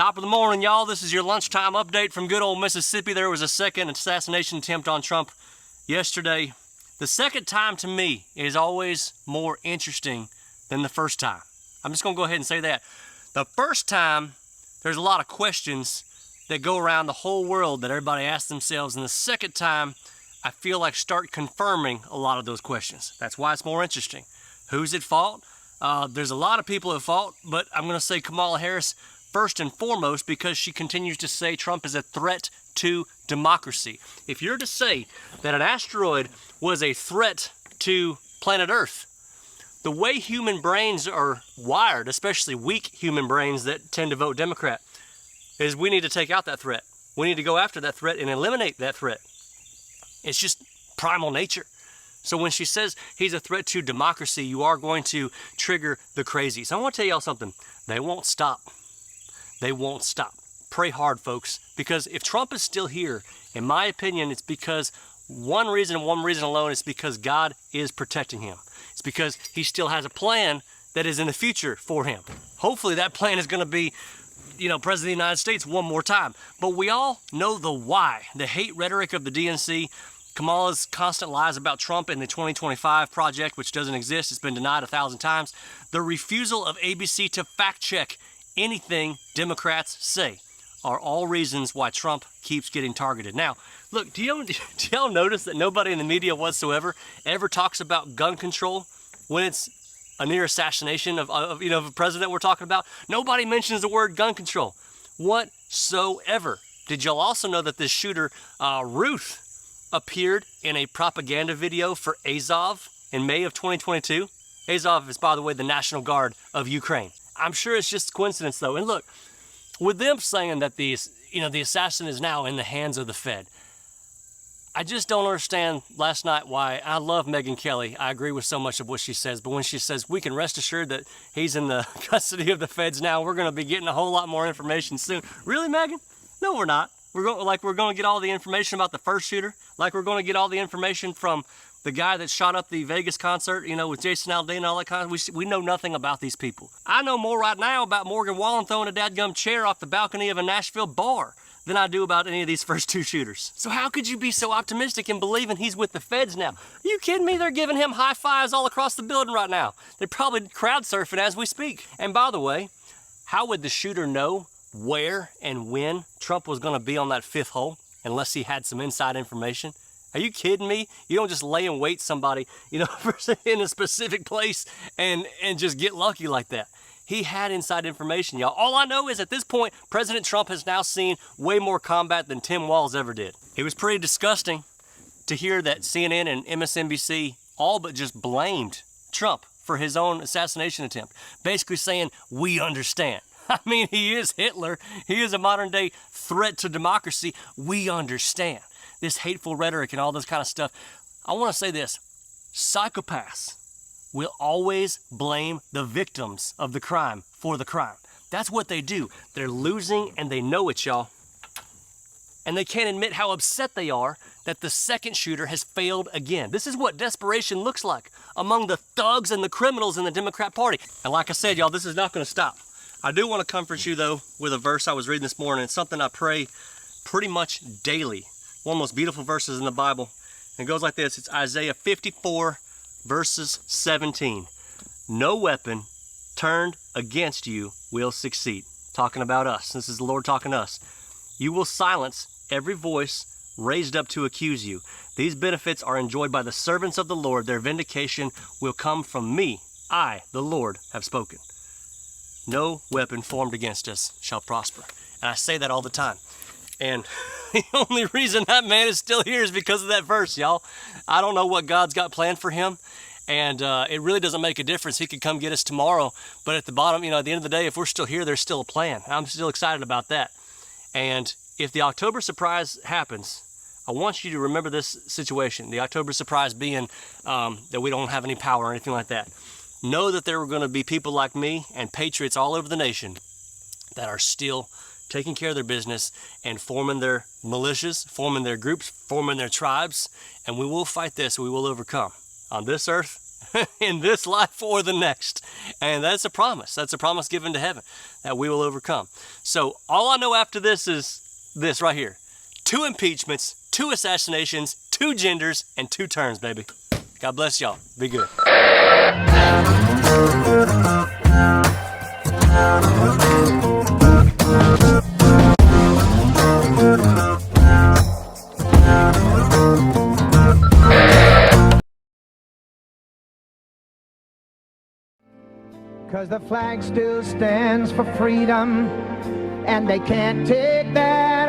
Top of the morning, y'all. This is your lunchtime update from good old Mississippi. There was a second assassination attempt on Trump yesterday. The second time to me is always more interesting than the first time. I'm just going to go ahead and say that. The first time, there's a lot of questions that go around the whole world that everybody asks themselves. And the second time, I feel like start confirming a lot of those questions. That's why it's more interesting. Who's at fault? There's a lot of people at fault, but I'm going to say Kamala Harris first and foremost because she continues to say Trump is a threat to democracy. If you're to say that an asteroid was a threat to planet Earth, the way human brains are wired, especially weak human brains that tend to vote Democrat, is we need to take out that threat. We need to go after that threat and eliminate that threat. It's just primal nature. So when she says he's a threat to democracy, you are going to trigger the crazies. I want to tell y'all something. They won't stop. They won't stop. Pray hard, folks, because if Trump is still here, in my opinion, it's because one reason alone, is because God is protecting him. It's because he still has a plan that is in the future for him. Hopefully that plan is going to be, President of the United States one more time. But we all know the why. The hate rhetoric of the DNC, Kamala's constant lies about Trump and the 2025 project, which doesn't exist. It's been denied 1,000 times. The refusal of ABC to fact check anything Democrats say are all reasons why Trump keeps getting targeted. Now, look, do y'all notice that nobody in the media whatsoever ever talks about gun control when it's a near assassination of a president we're talking about? Nobody mentions the word gun control whatsoever. Did y'all also know that this shooter, Ruth, appeared in a propaganda video for Azov in May of 2022? Azov is, by the way, the National Guard of Ukraine. I'm sure it's just coincidence, though. And look, with them saying that the assassin is now in the hands of the Fed, I just don't understand last night why. I love Megyn Kelly. I agree with so much of what she says, but when she says we can rest assured that he's in the custody of the Feds now, we're going to be getting a whole lot more information soon. Really, Megyn? No, we're not. We're going to get all the information about the first shooter, like we're going to get all the information from the guy that shot up the Vegas concert, with Jason Aldean and all that kind of. We know nothing about these people. I know more right now about Morgan Wallen throwing a dadgum chair off the balcony of a Nashville bar than I do about any of these first two shooters. So how could you be so optimistic in believing he's with the Feds now? Are you kidding me? They're giving him high fives all across the building right now. They're probably crowd surfing as we speak. And by the way, how would the shooter know where and when Trump was going to be on that fifth hole unless he had some inside information? Are you kidding me? You don't just lay in wait somebody, in a specific place and just get lucky like that. He had inside information, y'all. All I know is at this point, President Trump has now seen way more combat than Tim Walz ever did. It was pretty disgusting to hear that CNN and MSNBC all but just blamed Trump for his own assassination attempt, basically saying, we understand. I mean, he is Hitler. He is a modern day threat to democracy. We understand. This hateful rhetoric and all this kind of stuff. I want to say this. Psychopaths will always blame the victims of the crime for the crime. That's what they do. They're losing and they know it, y'all. And they can't admit how upset they are that the second shooter has failed again. This is what desperation looks like among the thugs and the criminals in the Democrat Party. And like I said, y'all, this is not going to stop. I do want to comfort you, though, with a verse I was reading this morning. It's something I pray pretty much daily. One of the most beautiful verses in the Bible. And it goes like this. It's Isaiah 54, verses 17. No weapon turned against you will succeed. Talking about us. This is the Lord talking to us. You will silence every voice raised up to accuse you. These benefits are enjoyed by the servants of the Lord. Their vindication will come from me. I, the Lord, have spoken. No weapon formed against us shall prosper. And I say that all the time. And the only reason that man is still here is because of that verse, y'all. I don't know what God's got planned for him. And it really doesn't make a difference. He could come get us tomorrow. But at the bottom, at the end of the day, if we're still here, there's still a plan. I'm still excited about that. And if the October surprise happens, I want you to remember this situation. The October surprise being that we don't have any power or anything like that. Know that there are going to be people like me and patriots all over the nation that are still taking care of their business and forming their militias, forming their groups, forming their tribes, and we will fight this, we will overcome on this earth in this life or the next. And that's a promise. That's a promise given to heaven that we will overcome. So all I know after this is this right here. 2 impeachments, 2 assassinations, 2 genders, and 2 terms, baby. God bless y'all. Be good. Cause the flag still stands for freedom, and they can't take that